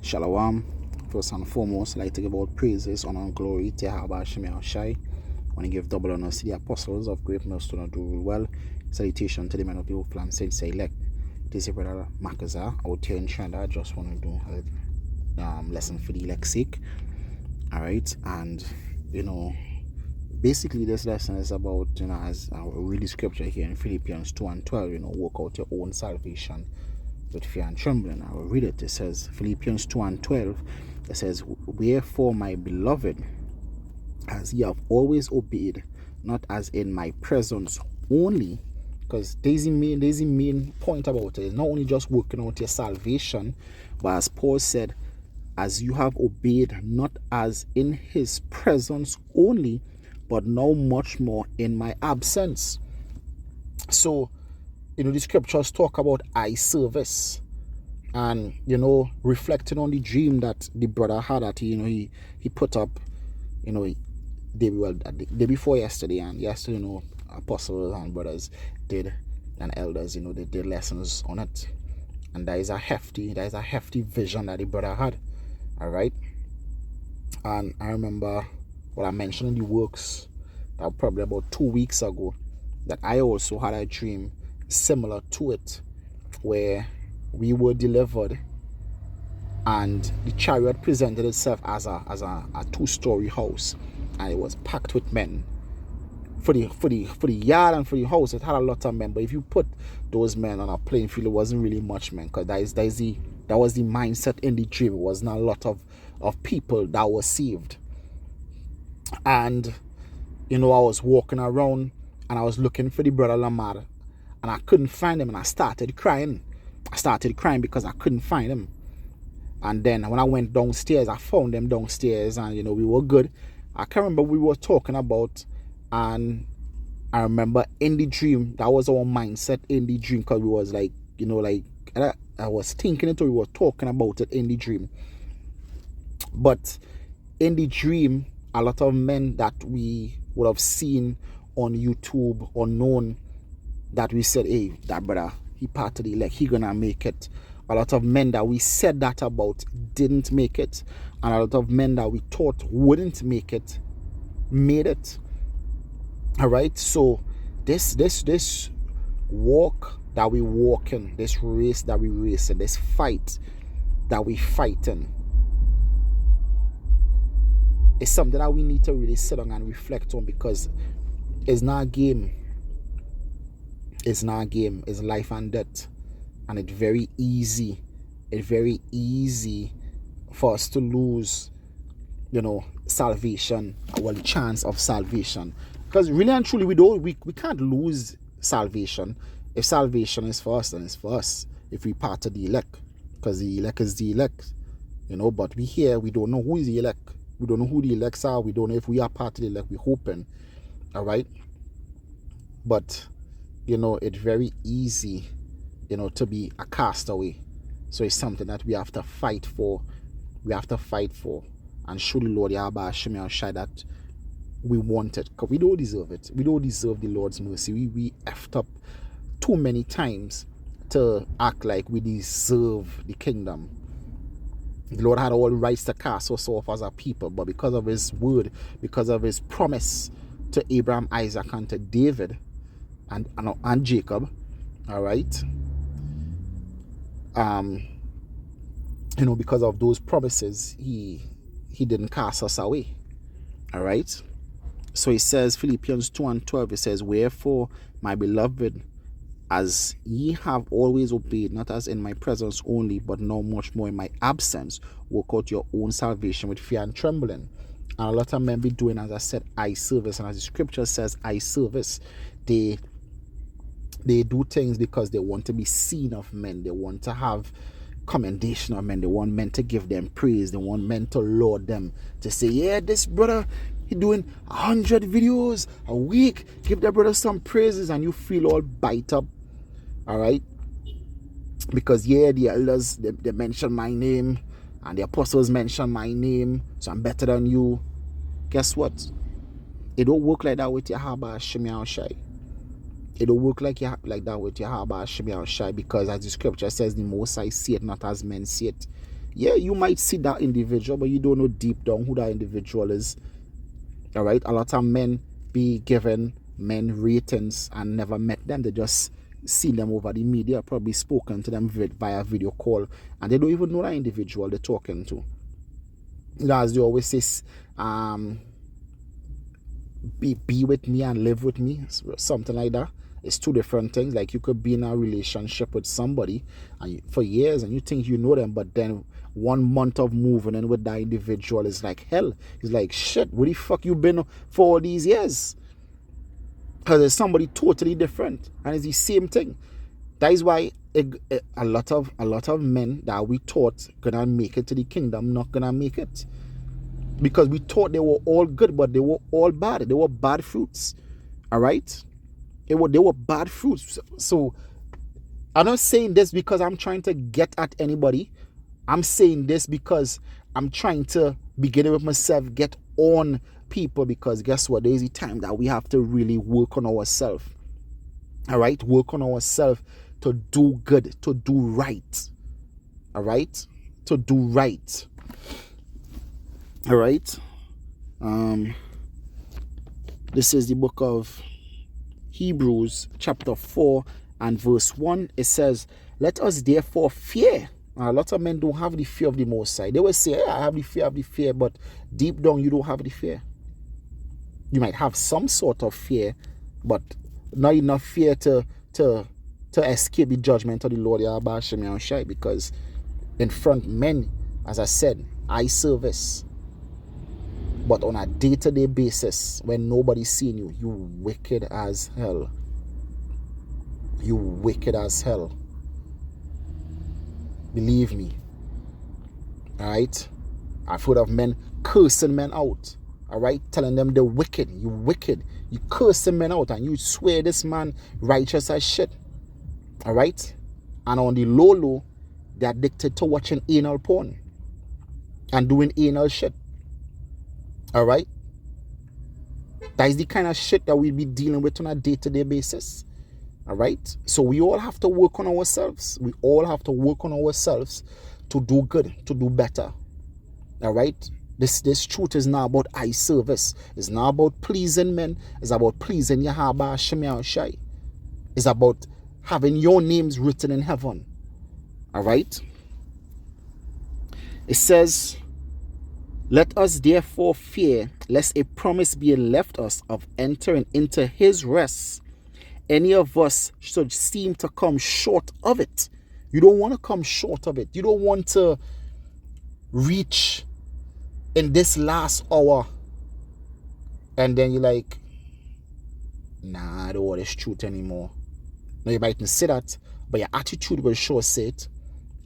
Shalom. First and foremost, I'd like to give all praises, honor, and glory to Yahweh Shem Shai. I want to give double honors to the apostles of great milestone do well. Salutation to the men of the Oak Land Saints elect. This is brother Makaza out here in Trinidad. I just want to do a lesson for the elect sake. Alright, and basically this lesson is about, as I read the scripture here in Philippians 2:12, work out your own salvation with fear and trembling. I will read it. It says, Philippians 2:12, it says, wherefore, my beloved, as ye have always obeyed, not as in my presence only, because there's the main point about it. It's not only just working out your salvation, but as Paul said, as you have obeyed, not as in his presence only, but now much more in my absence. So, the scriptures talk about eye service, and reflecting on the dream that the brother had, that he put up day before yesterday, and yesterday apostles and brothers did, and elders they did lessons on it, and that is a hefty vision that the brother had. All right, and I remember what I mentioned in the works that probably about 2 weeks ago, that I also had a dream similar to it, where we were delivered and the chariot presented itself as a 2-story house, and it was packed with men. For the yard and for the house, it had a lot of men, but if you put those men on a playing field, it wasn't really much men, because that was the mindset in the dream. It was not a lot of people that were saved. And I was walking around and I was looking for the brother Lamar, and I couldn't find him, and I started crying. Because I couldn't find him. And then when I went downstairs, I found them downstairs, and we were good. I can't remember what we were talking about, and I remember in the dream, that was our mindset in the dream, because we was like, I was thinking it, or we were talking about it in the dream. But in the dream, a lot of men that we would have seen on YouTube or known, that we said, hey, that brother, he part of the elect, he gonna make it. A lot of men that we said that about didn't make it, and a lot of men that we thought wouldn't make it made it. All right, so this walk that we walk in, this race that we race in, this fight that we fight in, is something that we need to really sit down and reflect on, because it's not a game. It's not a game. It's life and death. And it's very easy for us to lose, salvation, or the chance of salvation. Because really and truly, we can't lose salvation. If salvation is for us, then it's for us. If we part of the elect, because the elect is the elect, But we don't know who is the elect. We don't know who the elects are. We don't know if we are part of the elect. We're hoping, all right. But it's very easy, to be a castaway. So it's something that we have to fight for. And show the Lord Yahweh Shem Shai that we want it, because we don't deserve it. We don't deserve the Lord's mercy. We effed up too many times to act like we deserve the kingdom. The Lord had all the rights to cast us off as a people, but because of his word, because of his promise to Abraham, Isaac, and to David and Jacob, all right, because of those promises, he didn't cast us away. All right. So it says, Philippians 2:12, it says, wherefore, my beloved, as ye have always obeyed, not as in my presence only, but now much more in my absence, work out your own salvation with fear and trembling. And a lot of men be doing, as I said, eye service. And as the scripture says, eye service, they do things because they want to be seen of men. They want to have commendation of men. They want men to give them praise. They want men to laud them, to say, yeah, this brother, he doing 100 videos a week. Give that brother some praises, and you feel all bite up. All right, because the elders, they mention my name, and the apostles mention my name, so I'm better than you. Guess what? It don't work like that with Yahweh Shem Shai. It don't work like that with Yahweh Shem Shai, because as the scripture says, the Most High see it not as men see it. Yeah, you might see that individual, but you don't know deep down who that individual is. All right, a lot of men be given men ratings and never met them. They just see them over the media, probably spoken to them via video call, and they don't even know that individual they're talking to. You know, as they always say, be with me and live with me, something like that. It's two different things. Like, you could be in a relationship with somebody and for years and you think you know them, but then 1 month of moving in with that individual is like hell. It's like, shit, where the fuck you been for all these years? Because it's somebody totally different and it's the same thing. That is why a lot of men that we thought gonna make it to the kingdom not gonna make it, because we thought they were all good, but they were all bad. They were bad fruits. All right, they were bad fruits. So I'm not saying this because I'm trying to get at anybody. I'm saying this because I'm trying to, beginning with myself, get on people, because guess what? There is a time that we have to really work on ourselves. All right, work on ourselves to do good, to do right. All right, to do right. All right. This is the book of Hebrews chapter 4 and verse 1. It says, let us therefore fear. A lot of men don't have the fear of the Most High. They will say, hey, I have the fear, but deep down you don't have the fear. You might have some sort of fear, but not enough fear to escape the judgment of the Lord Yahweh Shem Yahushai, because in front men, as I said, eye service. But on a day-to-day basis, when nobody's seeing you, you wicked as hell. You wicked as hell. Believe me. Alright? I've heard of men cursing men out. Alright? Telling them they're wicked. You wicked. You cursing men out and you swear this man righteous as shit. Alright? And on the low, they're addicted to watching anal porn and doing anal shit. Alright? That is the kind of shit that we'll be dealing with on a day-to-day basis. Alright? So we all have to work on ourselves. We all have to work on ourselves to do good, to do better. Alright? This truth is not about eye service. It's not about pleasing men. It's about pleasing Yahweh Shem Yahushai. It's about having your names written in heaven. Alright? It says, let us therefore fear, lest a promise be left us of entering into his rest, any of us should seem to come short of it. You don't want to come short of it. You don't want to reach in this last hour and then you're like, nah, I don't want this truth anymore. Now, you mightn't say that, but your attitude will sure say it.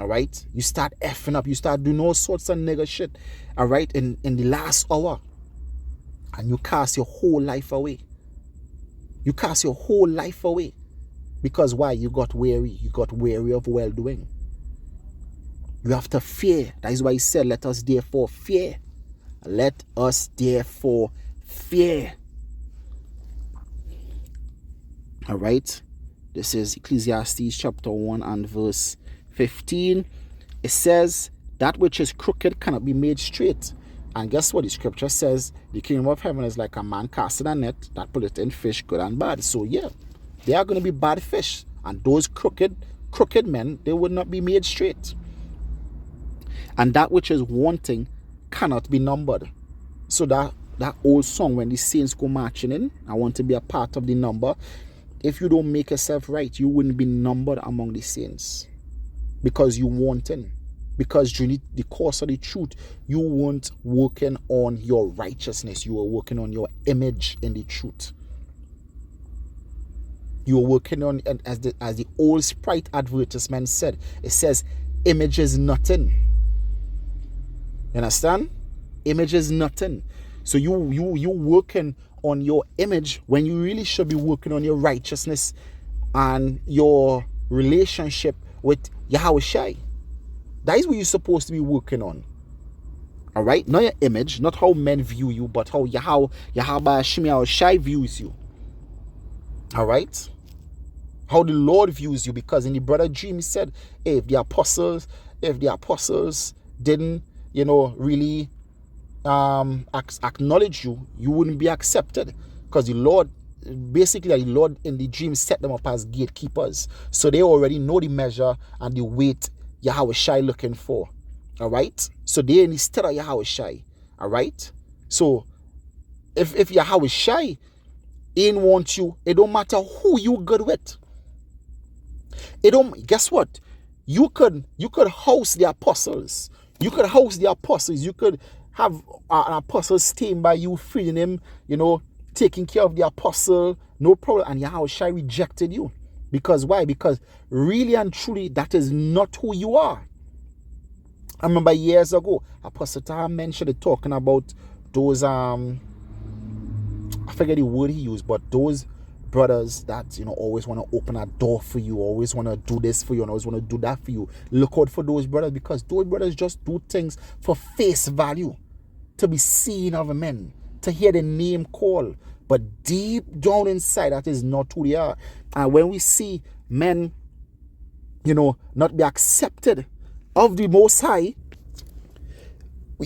Alright? You start effing up. You start doing all sorts of nigger shit. Alright? In the last hour. And you cast your whole life away. You cast your whole life away. Because why? You got weary. You got weary of well-doing. You have to fear. That is why he said, let us therefore fear. Let us therefore fear. Alright? This is Ecclesiastes chapter 1 and verse 15. It says, that which is crooked cannot be made straight. And guess what? The scripture says the kingdom of heaven is like a man casting a net that putteth in fish, good and bad. So yeah, there are going to be bad fish. And those crooked men, they would not be made straight. And that which is wanting cannot be numbered. So that old song, when the saints go marching in, I want to be a part of the number. If you don't make yourself right, you wouldn't be numbered among the saints. Because you want in. Because during the course of the truth, you weren't working on your righteousness. You were working on your image in the truth. You were working on, as the old Sprite advertisement said, it says, image is nothing. You understand? Image is nothing. So you working on your image when you really should be working on your righteousness and your relationship with Yahushai. That is what you're supposed to be working on. Alright? Not your image, not how men view you, but how Yahweh Shem Yahushai views you. Alright? How the Lord views you. Because in the brother dream he said, hey, if the apostles didn't, really acknowledge you, you wouldn't be accepted, because the Lord in the dream set them up as gatekeepers, so they already know the measure and the weight Yahweh Shai looking for. All right, so they instead of Yahweh Shai. All right, so if Yahweh Shai ain't want you, it don't matter who you good with. It don't. Guess what? You could host the apostles. You could host the apostles. You could have an apostle staying by you, feeding him, taking care of the apostle, no problem. And Yahweh Shai rejected you. Because why? Because really and truly, that is not who you are. I remember years ago, Apostle Taha mentioned it, talking about those, I forget the word he used, but those brothers that, always want to open a door for you, always want to do this for you, and always want to do that for you. Look out for those brothers, because those brothers just do things for face value, to be seen of men, to hear the name called. But deep down inside, that is not who they are. And when we see men, not be accepted of the Most High,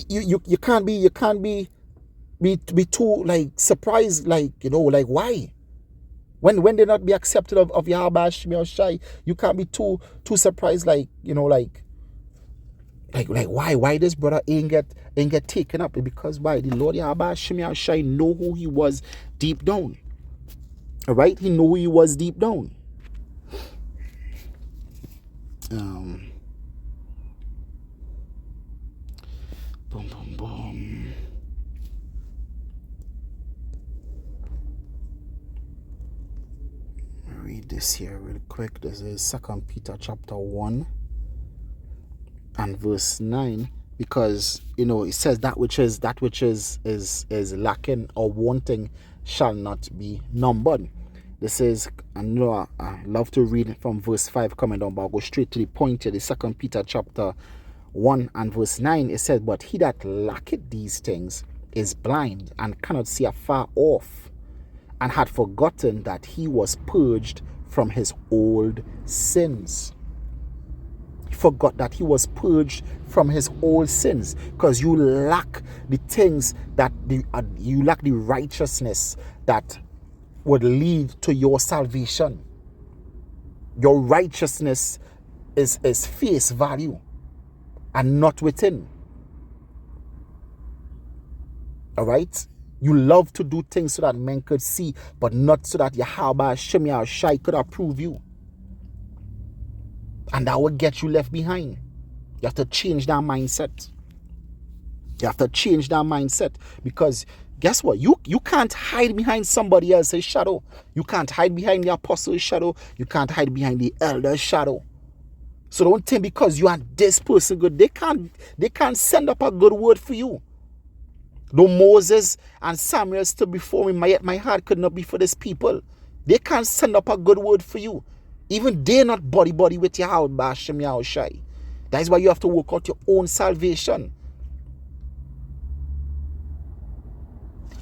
you can't be too like surprised, like why? When they not be accepted of Yahweh Shai, you can't be too surprised, like why this brother ain't get taken up. Because why? The Lord Yahweh Shai know who he was deep down. All right, he knew who he was deep down. Boom, boom, boom. Read this here real quick. This is 2 Peter chapter 1 and verse 9, because it says that which is lacking or wanting shall not be numbered. This is, I love to read from verse 5 coming down, but I'll go straight to the point here. The 2 Peter chapter 1 and verse 9, it says, but he that lacketh these things is blind and cannot see afar off, and had forgotten that he was purged from his old sins. He forgot that he was purged from his old sins, because you lack the things that you lack the righteousness that would lead to your salvation. Your righteousness is face value and not within. All right? You love to do things so that men could see, but not so that Yahweh Shai could approve you. And that would get you left behind. You have to change that mindset. You have to change that mindset, because guess what? You can't hide behind somebody else's shadow. You can't hide behind the apostle's shadow. You can't hide behind the elder's shadow. So don't think because you are this person good, they can't send up a good word for you. Though Moses and Samuel stood before me, yet my heart could not be for this people. They can't send up a good word for you. Even they're not body with Yahweh Shai. That is why you have to work out your own salvation.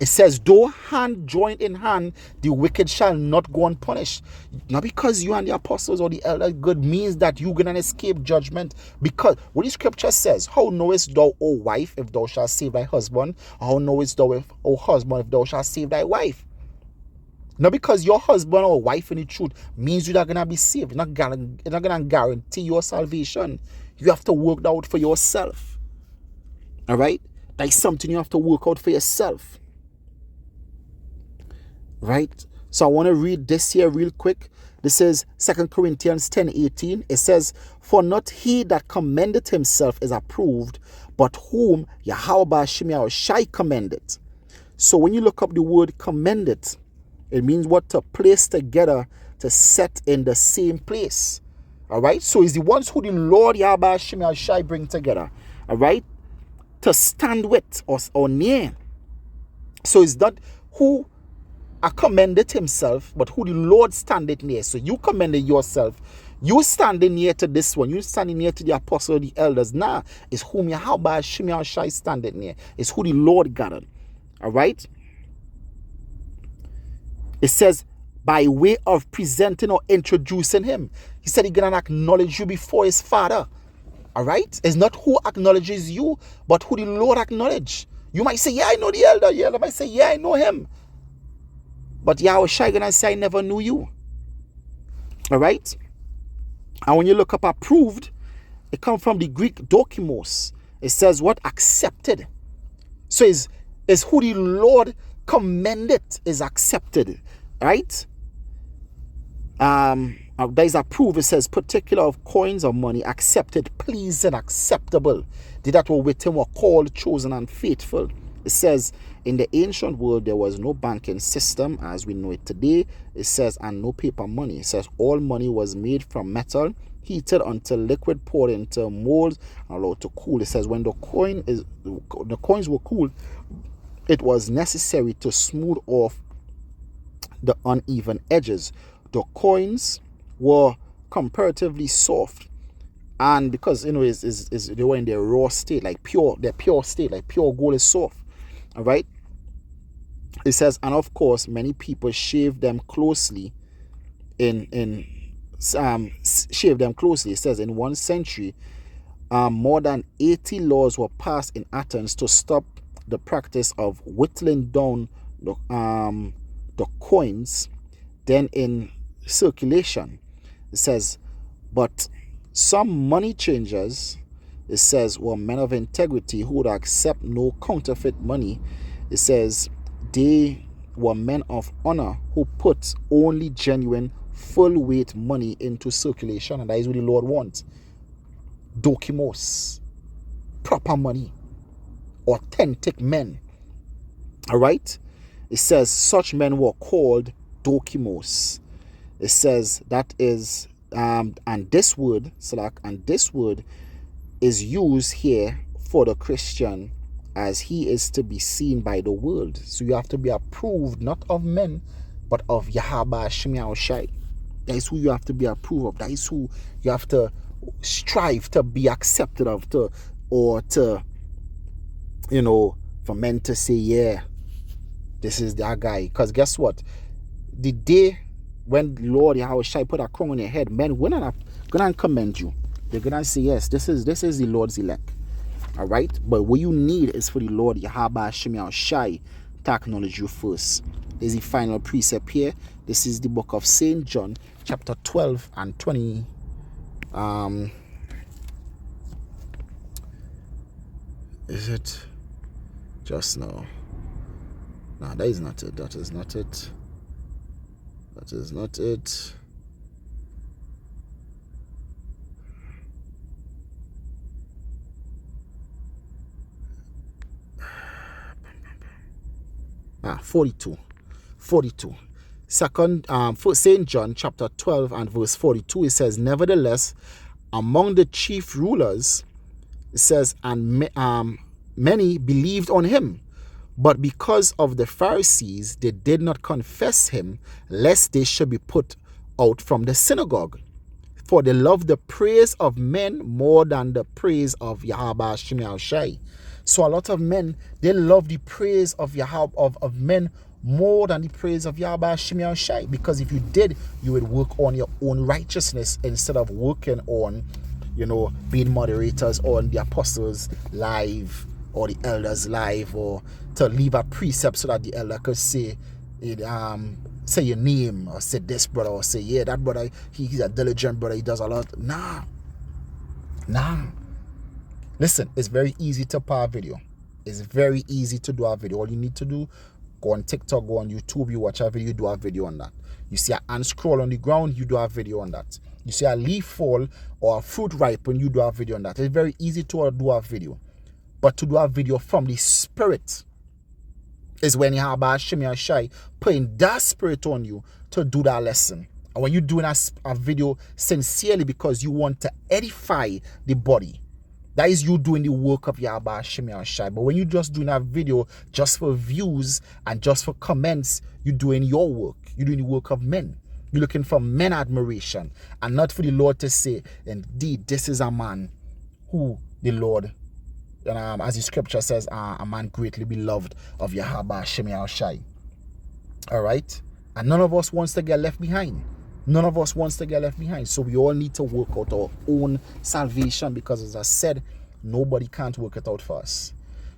It says, though hand joined in hand, the wicked shall not go unpunished. Not because you and the apostles or the elders good means that you're going to escape judgment. Because what the scripture says, how knowest thou, O wife, if thou shalt save thy husband? Or how knowest thou, O husband, if thou shalt save thy wife? Not because your husband or wife in the truth means you're not going to be saved. It's not going to guarantee your salvation. You have to work that out for yourself. All right? That's something you have to work out for yourself. Right? So I want to read this here real quick. This is 2 Corinthians 10:18. It says, for not he that commendeth himself is approved, but whom Yahweh Shai commendeth. So when you look up the word commendeth, it means what? To place together, to set in the same place. All right? So it's the ones who the Lord Yahweh Shai bring together. All right? To stand with or near. So it's not who commended himself, but who the Lord standeth near. So you commended yourself. You standing near to this one. You standing near to the apostle, the elders. Nah, it's whom Yahweh Shai standeth near. It's who the Lord gathered. All right? It says, by way of presenting or introducing him. He said he's going to acknowledge you before his father. All right? It's not who acknowledges you, but who the Lord acknowledge. You might say, yeah, I know the elder. The elder might say, yeah, I know him. But Yahweh Shai gonna say, I never knew you. All right? And when you look up approved, it comes from the Greek dokimos. It says what? Accepted. So is who the Lord commended is accepted. Right? There is approved. It says particular of coins of money, accepted, pleasing, acceptable. They that were with him were called, chosen, and faithful. It says in the ancient world there was no banking system as we know it today. It says and no paper money. It says all money was made from metal, heated until liquid, poured into molds and allowed to cool. It says when the coins were cooled, it was necessary to smooth off the uneven edges. The coins were comparatively soft, and because they were in their raw state, like their pure state, like pure gold is soft. All right. It says, and of course, many people shave them closely. Shave them closely. It says in 1 century, more than 80 laws were passed in Athens to stop the practice of whittling down the coins then in circulation. It says, but some money changers, it says, were men of integrity who would accept no counterfeit money. It says they were men of honor who put only genuine full weight money into circulation, and that is what the Lord wants. Dokimos, proper money, authentic men. All right. It says such men were called dokimos. It says that is and this word is used here for the Christian as he is to be seen by the world. So you have to be approved not of men but of Yahweh Shemiah Shai. That is who you have to be approved of. That is who you have to strive to be accepted of, for men to say, yeah, this is that guy. Because guess what? The day when Lord Yahweh Shai put a crown on your head, men will not gonna commend you. They're gonna say, yes, this is the Lord's elect. All right? But what you need is for the Lord Yahweh Shemiah Shai to acknowledge you first. There's the final precept here. This is the book of St. John, chapter 12 and 20. Is it just now? No, that is not it. That is not it. That is not it. Ah, 42. Second, for St. John chapter 12 and verse 42, it says, nevertheless, among the chief rulers, it says, and many believed on him. But because of the Pharisees, they did not confess him, lest they should be put out from the synagogue. For they love the praise of men more than the praise of Yahweh Shemiah Shai. So a lot of men, they love the praise of of men more than the praise of Yahweh Shemiah Shai. Because if you did, you would work on your own righteousness instead of working on, being moderators on the apostles' live or the elders' live, or to leave a precept so that the elder could say say your name, or say this brother, or say, yeah, that brother, he's a diligent brother, he does a lot. Nah. Listen, it's very easy to power video. It's very easy to do a video. All you need to do, go on TikTok, go on YouTube, you watch a video, you do a video on that. You see an ant scroll on the ground, you do a video on that. You see a leaf fall or a fruit ripen, you do a video on that. It's very easy to do a video. But to do a video from the spirit is when you have a Shemiah Shai putting that spirit on you to do that lesson. And when you're doing a video sincerely because you want to edify the body, that is you doing the work of Yahweh Shemiah Shai. But when you're just doing a video just for views and just for comments, you're doing your work. You're doing the work of men. You're looking for men admiration and not for the Lord to say, indeed, this is a man who the Lord, as the scripture says, a man greatly beloved of Yahweh Shemiah Shai. All right? And none of us wants to get left behind. None of us wants to get left behind. So we all need to work out our own salvation, because as I said, nobody can't work it out for us.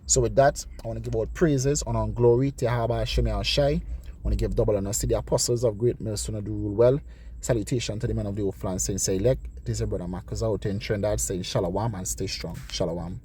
So with that, I want to give all praises, honor, and glory to Yahweh Hashem Yahushai. I want to give double honor to the apostles of great millstone do rule well. Salutation to the men of the old flank saying, say elect. This is your brother Marcus out in Trinidad saying shalom and stay strong. Shalom.